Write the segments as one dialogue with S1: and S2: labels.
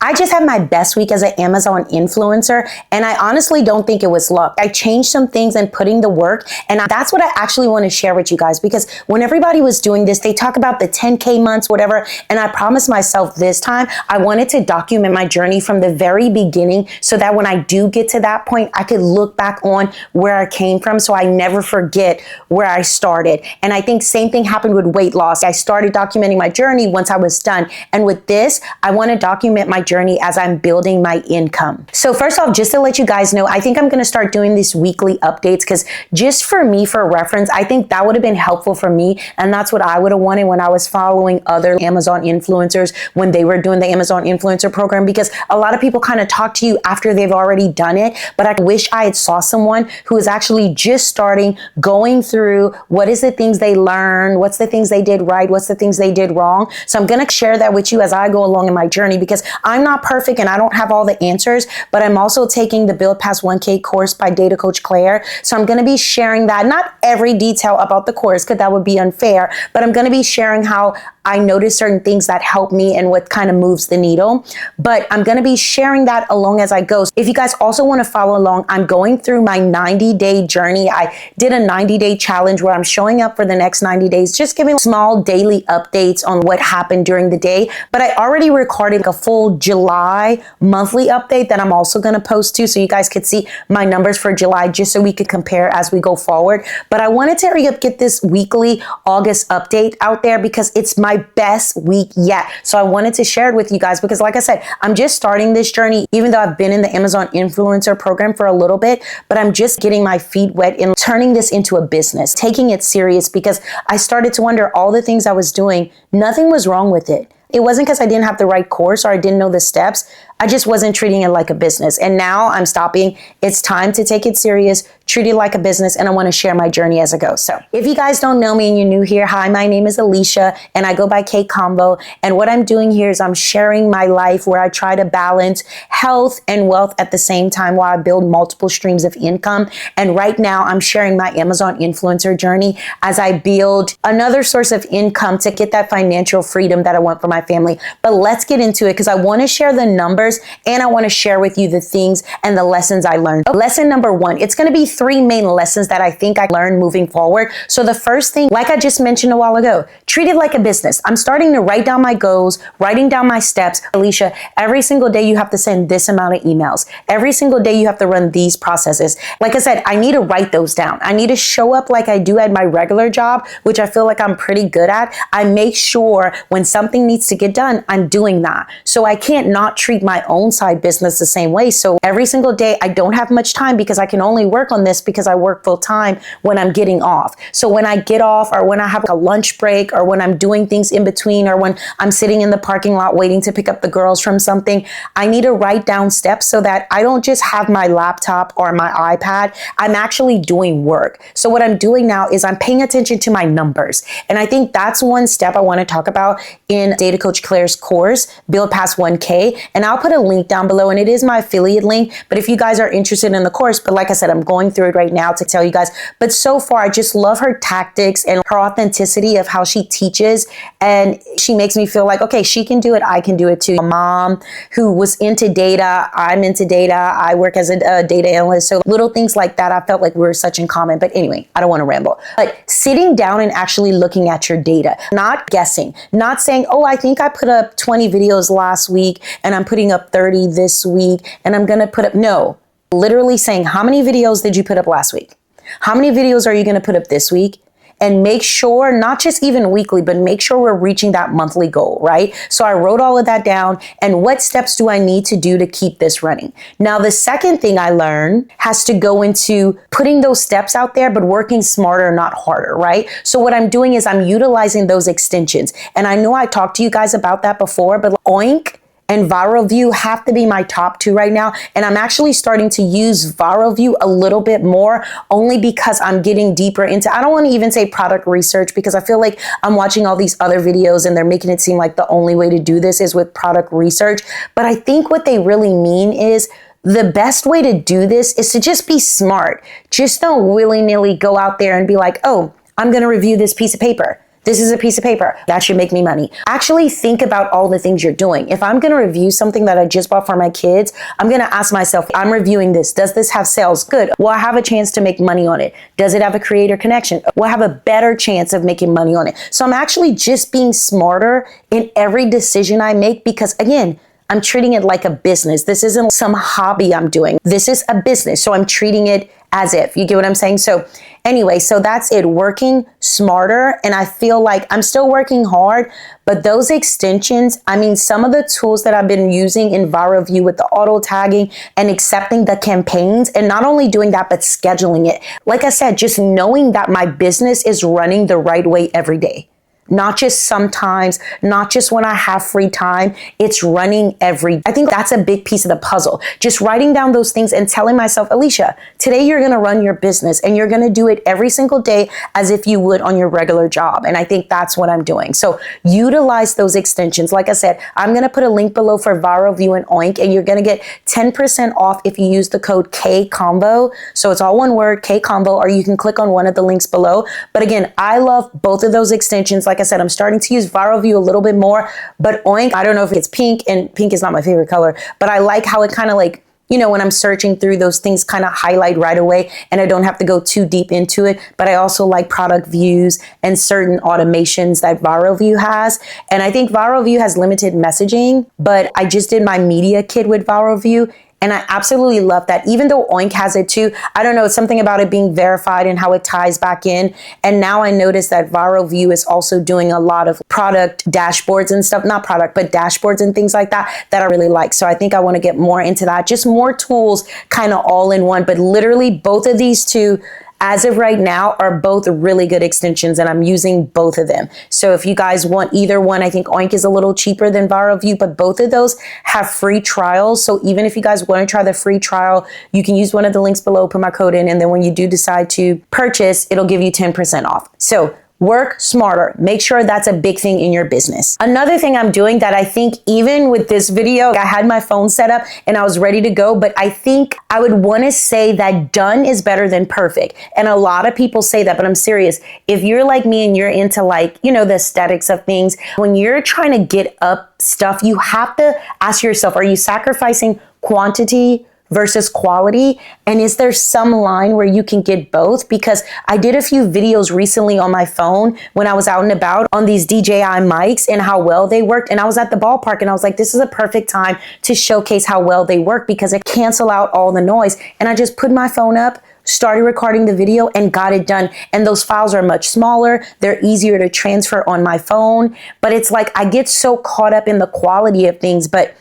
S1: I just had my best week as an Amazon influencer, and I honestly don't think it was luck. I changed some things and put in the work, and that's what I actually want to share with you guys, because when everybody was doing this, they talk about the 10K months, whatever, and I promised myself this time, I wanted to document my journey from the very beginning so that when I do get to that point, I could look back on where I came from so I never forget where I started. And I think same thing happened with weight loss. I started documenting my journey once I was done. And with this, I want to document my journey as I'm building my income. So first off, just to let you guys know, I think I'm going to start doing these weekly updates, because just for me, for reference, I think that would have been helpful for me. And that's what I would have wanted when I was following other Amazon influencers when they were doing the Amazon influencer program, because a lot of people kind of talk to you after they've already done it. But I wish I had saw someone who is actually just starting, going through what is the things they learned, what's the things they did right, what's the things they did wrong. So I'm going to share that with you as I go along in my journey, because I'm not perfect and I don't have all the answers, but I'm also taking the Build Past 1K course by Data Coach Claire. So I'm going to be sharing that, not every detail about the course, because that would be unfair, but I'm going to be sharing how I notice certain things that help me and what kind of moves the needle. But I'm going to be sharing that along as I go. So if you guys also want to follow along, I'm going through my 90-day journey. I did a 90-day challenge where I'm showing up for the next 90 days, just giving small daily updates on what happened during the day. But I already recorded a full July monthly update that I'm also going to post too, so you guys could see my numbers for July, just so we could compare as we go forward. But I wanted to hurry up, get this weekly August update out there, because it's my best week yet. So I wanted to share it with you guys, because like I said, I'm just starting this journey, even though I've been in the Amazon influencer program for a little bit, but I'm just getting my feet wet in turning this into a business, taking it serious, because I started to wonder all the things I was doing, nothing was wrong with it. It wasn't because I didn't have the right course or I didn't know the steps. I just wasn't treating it like a business. And now I'm stopping. It's time to take it serious, treat it like a business, and I want to share my journey as it goes. So if you guys don't know me and you're new here, hi, my name is Alicia and I go by Kaykonvo. And what I'm doing here is I'm sharing my life where I try to balance health and wealth at the same time while I build multiple streams of income. And right now I'm sharing my Amazon influencer journey as I build another source of income to get that financial freedom that I want for my family. But let's get into it, because I want to share the numbers and I want to share with you the things and the lessons I learned. Lesson number one, it's going to be 3 main lessons that I think I learned moving forward. So the first thing, like I just mentioned a while ago, treat it like a business. I'm starting to write down my goals, writing down my steps. Alicia, every single day you have to send this amount of emails. Every single day you have to run these processes. Like I said, I need to write those down. I need to show up like I do at my regular job, which I feel like I'm pretty good at. I make sure when something needs to get done, I'm doing that. So I can't not treat my own side business the same way. So every single day I don't have much time, because I can only work on this because I work full time when I'm getting off. So when I get off, or when I have a lunch break, or when I'm doing things in between, or when I'm sitting in the parking lot waiting to pick up the girls from something, I need to write down steps so that I don't just have my laptop or my iPad. I'm actually doing work. So what I'm doing now is I'm paying attention to my numbers. And I think that's one step I want to talk about in Data Coach Claire's course, Build Past 1K. And I'll put a link down below, and it is my affiliate link. But if you guys are interested in the course, but like I said, I'm going through it right now to tell you guys. But so far, I just love her tactics and her authenticity of how she teaches. And she makes me feel like, okay, she can do it. I can do it too. A mom who was into data. I'm into data. I work as a data analyst. So little things like that, I felt like we were such in common. But anyway, I don't want to ramble. But sitting down and actually looking at your data, not guessing, not saying, oh, I think I put up 20 videos last week and I'm putting up 30 this week and I'm going to put up, no, literally saying, how many videos did you put up last week? How many videos are you going to put up this week? And make sure, not just even weekly, but make sure we're reaching that monthly goal, right? So I wrote all of that down. And what steps do I need to do to keep this running? Now, the second thing I learned has to go into putting those steps out there, but working smarter, not harder, right? So what I'm doing is I'm utilizing those extensions. And I know I talked to you guys about that before, but Oink and Viral Vue have to be my top 2 right now. And I'm actually starting to use Viral Vue a little bit more, only because I'm getting deeper into, I don't want to even say product research, because I feel like I'm watching all these other videos and they're making it seem like the only way to do this is with product research. But I think what they really mean is the best way to do this is to just be smart. Just don't willy-nilly go out there and be like, oh, I'm going to review this piece of paper. This is a piece of paper that should make me money. Actually think about all the things you're doing. If I'm going to review something that I just bought for my kids, I'm going to ask myself, I'm reviewing this. Does this have sales? Good. Will I have a chance to make money on it? Does it have a creator connection? Will I have a better chance of making money on it? So I'm actually just being smarter in every decision I make because, again, I'm treating it like a business. This isn't some hobby I'm doing. This is a business. So I'm treating it as if. You get what I'm saying? So anyway, so that's it. Working smarter. And I feel like I'm still working hard, but those extensions, I mean, some of the tools that I've been using in Viral Vue with the auto tagging and accepting the campaigns, and not only doing that, but scheduling it. Like I said, just knowing that my business is running the right way every day. Not just sometimes, not just when I have free time, it's running I think that's a big piece of the puzzle. Just writing down those things and telling myself, Alicia, today you're going to run your business and you're going to do it every single day as if you would on your regular job. And I think that's what I'm doing. So utilize those extensions. Like I said, I'm going to put a link below for Viral Vue and Oink, and you're going to get 10% off if you use the code Kaykonvo. So it's all one word, Kaykonvo, or you can click on one of the links below. But again, I love both of those extensions. Like I said, I'm starting to use Viral Vue a little bit more, but Oink, I don't know if it's pink, and pink is not my favorite color, but I like how it kind of like, you know, when I'm searching through, those things kind of highlight right away and I don't have to go too deep into it. But I also like product views and certain automations that Viral Vue has. And I think Viral Vue has limited messaging, but I just did my media kit with Viral Vue. And I absolutely love that. Even though Oink has it too, I don't know, it's something about it being verified and how it ties back in. And now I notice that Viral Vue is also doing a lot of product dashboards and stuff, not product, but dashboards and things like that I really like. So I think I want to get more into that. Just more tools kind of all in one, but literally both of these two, as of right now, are both really good extensions, and I'm using both of them. So if you guys want either one, I think Oink is a little cheaper than Viral Vue, but both of those have free trials. So even if you guys want to try the free trial, you can use one of the links below, put my code in, and then when you do decide to purchase, it'll give you 10% off. So work smarter. Make sure that's a big thing in your business. Another thing I'm doing that I think even with this video, I had my phone set up and I was ready to go, but I think I would want to say that done is better than perfect. And a lot of people say that, but I'm serious. If you're like me and you're into like, you know, the aesthetics of things, when you're trying to get up stuff, you have to ask yourself, are you sacrificing quantity versus quality? And is there some line where you can get both? Because I did a few videos recently on my phone when I was out and about on these DJI mics and how well they worked. And I was at the ballpark and I was like, this is a perfect time to showcase how well they work because it cancels out all the noise. And I just put my phone up, started recording the video and got it done. And those files are much smaller. They're easier to transfer on my phone. But it's like, I get so caught up in the quality of things, but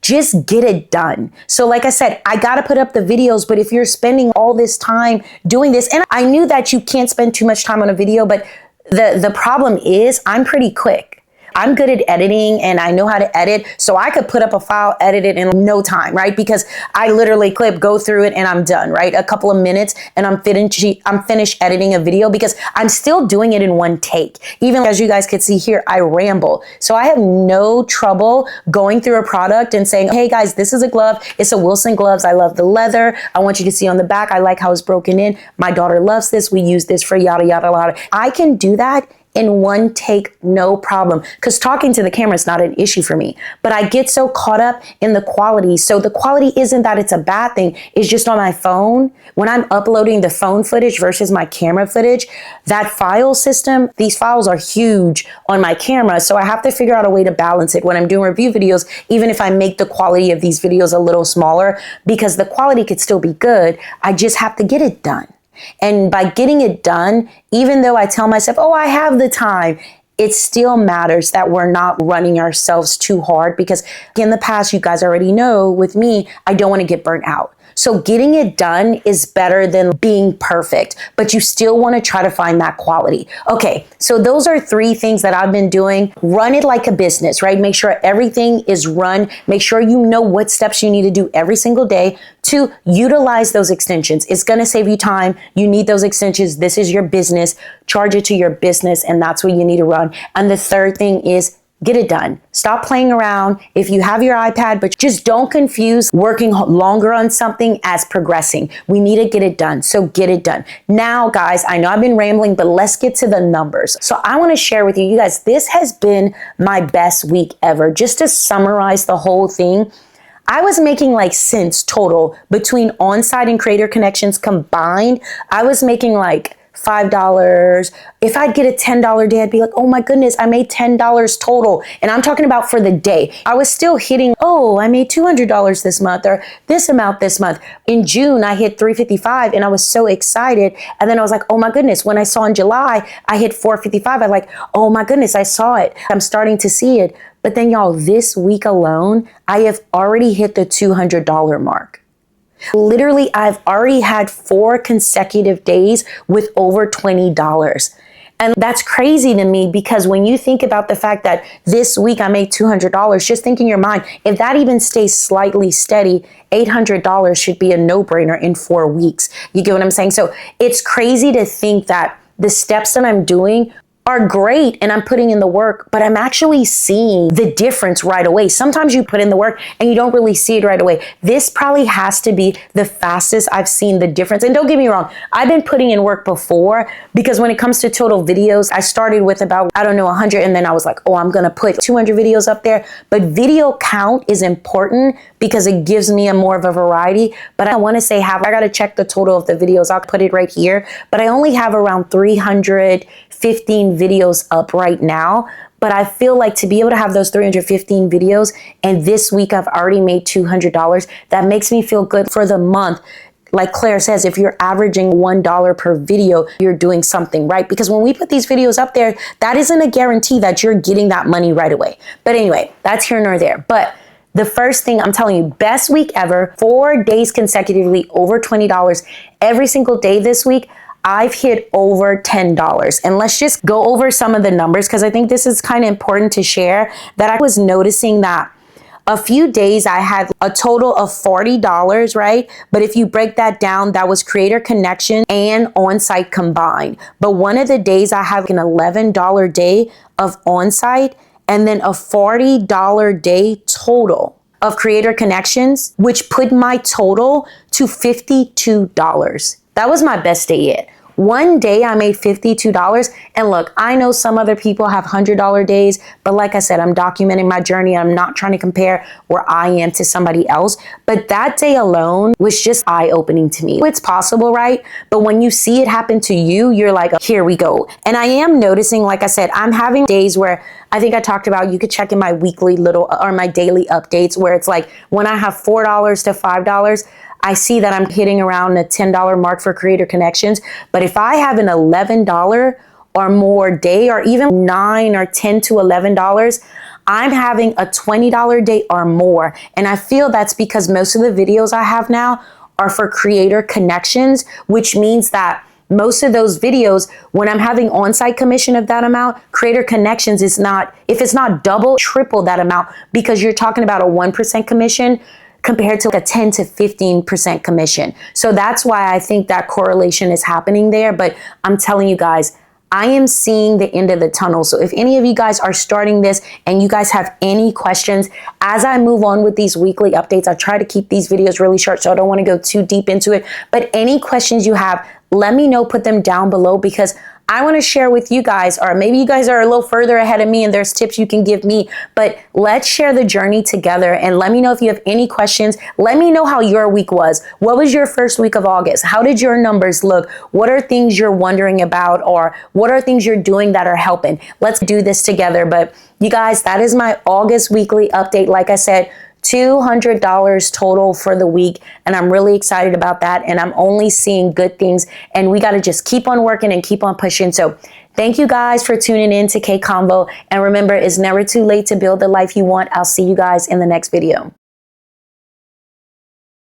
S1: just get it done. So like I said, I got to put up the videos, but if you're spending all this time doing this, and I knew that you can't spend too much time on a video, but the problem is I'm pretty quick. I'm good at editing and I know how to edit. So I could put up a file, edit it in no time, right? Because I literally go through it and I'm done, right? A couple of minutes and I'm finished editing a video because I'm still doing it in one take. Even as you guys could see here, I ramble. So I have no trouble going through a product and saying, hey guys, this is a glove. It's a Wilson gloves. I love the leather. I want you to see on the back. I like how it's broken in. My daughter loves this. We use this for yada, yada, yada. I can do that in one take, no problem. Because talking to the camera is not an issue for me. But I get so caught up in the quality. So the quality isn't that it's a bad thing. It's just on my phone. When I'm uploading the phone footage versus my camera footage, that file system, these files are huge on my camera. So I have to figure out a way to balance it when I'm doing review videos, even if I make the quality of these videos a little smaller, because the quality could still be good. I just have to get it done. And by getting it done, even though I tell myself, oh, I have the time, it still matters that we're not running ourselves too hard because in the past, you guys already know with me, I don't want to get burnt out. So getting it done is better than being perfect, but you still want to try to find that quality. Okay, so those are 3 things that I've been doing. Run it like a business, right? Make sure everything is run. Make sure you know what steps you need to do every single day. 2, utilize those extensions. It's going to save you time. You need those extensions. This is your business. Charge it to your business, and that's what you need to run. And the third thing is Get it done. Stop playing around. If you have your iPad, but just don't confuse working longer on something as progressing. We need to get it done. So get it done. Now, guys, I know I've been rambling, but let's get to the numbers. So I want to share with you guys, this has been my best week ever. Just to summarize the whole thing, I was making like cents total between Onsite and Creator Connections combined. I was making like $5. If I'd get a $10 day, I'd be like, oh my goodness, I made $10 total. And I'm talking about for the day. I was still hitting, oh, I made $200 this month or this amount this month. In June, I hit $355 and I was so excited. And then I was like, oh my goodness, when I saw in July, I hit $455. I'm like, oh my goodness, I saw it. I'm starting to see it. But then y'all, this week alone, I have already hit the $200 mark. Literally, I've already had 4 consecutive days with over $20. And that's crazy to me because when you think about the fact that this week I made $200, just think in your mind, if that even stays slightly steady, $800 should be a no-brainer in 4 weeks. You get what I'm saying? So it's crazy to think that the steps that I'm doing are great and I'm putting in the work, but I'm actually seeing the difference right away. Sometimes you put in the work and you don't really see it right away. This probably has to be the fastest I've seen the difference. And don't get me wrong, I've been putting in work before because when it comes to total videos, I started with about, 100 and then I was like, oh, I'm gonna put 200 videos up there. But video count is important because it gives me a more of a variety. But I wanna say I gotta check the total of the videos. I'll put it right here. But I only have around 315 videos up right now, but I feel like to be able to have those 315 videos and this week I've already made $200, that makes me feel good for the month. Like Claire says, if you're averaging $1 per video, you're doing something right. Because when we put these videos up there, that isn't a guarantee that you're getting that money right away. But anyway, that's here nor there. But the first thing I'm telling you, best week ever, 4 days consecutively over $20 every single day this week. I've hit over $10. And let's just go over some of the numbers because I think this is kind of important to share that I was noticing that a few days I had a total of $40, right? But if you break that down, that was Creator Connection and Onsite combined. But one of the days I have an $11 day of Onsite and then a $40 day total of Creator Connections, which put my total to $52. That was my best day yet. One day I made $52. And look, I know some other people have $100 days, but like I said, I'm documenting my journey. I'm not trying to compare where I am to somebody else. But that day alone was just eye-opening to me. It's possible, right? But when you see it happen to you, you're like, oh, here we go. And I am noticing, like I said, I'm having days where I think I talked about, you could check in my weekly or my daily updates where it's like when I have $4 to $5, I see that I'm hitting around the $10 mark for Creator Connections. But if I have an $11 or more day, or even $9 or $10 to $11, I'm having a $20 day or more. And I feel that's because most of the videos I have now are for Creator Connections, which means that most of those videos, when I'm having Onsite commission of that amount, Creator Connections is not, if it's not double, triple that amount, because you're talking about a 1% commission compared to like a 10 to 15% commission. So that's why I think that correlation is happening there. But I'm telling you guys, I am seeing the end of the tunnel. So if any of you guys are starting this and you guys have any questions, as I move on with these weekly updates, I try to keep these videos really short, so I don't want to go too deep into it. But any questions you have, let me know, put them down below, because I want to share with you guys, or maybe you guys are a little further ahead of me and there's tips you can give me, but let's share the journey together and let me know if you have any questions. Let me know how your week was. What was your first week of August? How did your numbers look? What are things you're wondering about, or what are things you're doing that are helping? Let's do this together. But you guys, that is my August weekly update. Like I said, $200 total for the week, and I'm really excited about that, and I'm only seeing good things, and we got to just keep on working and keep on pushing. So thank you guys for tuning in to Kaykonvo, and remember, it's never too late to build the life you want. I'll see you guys in the next video.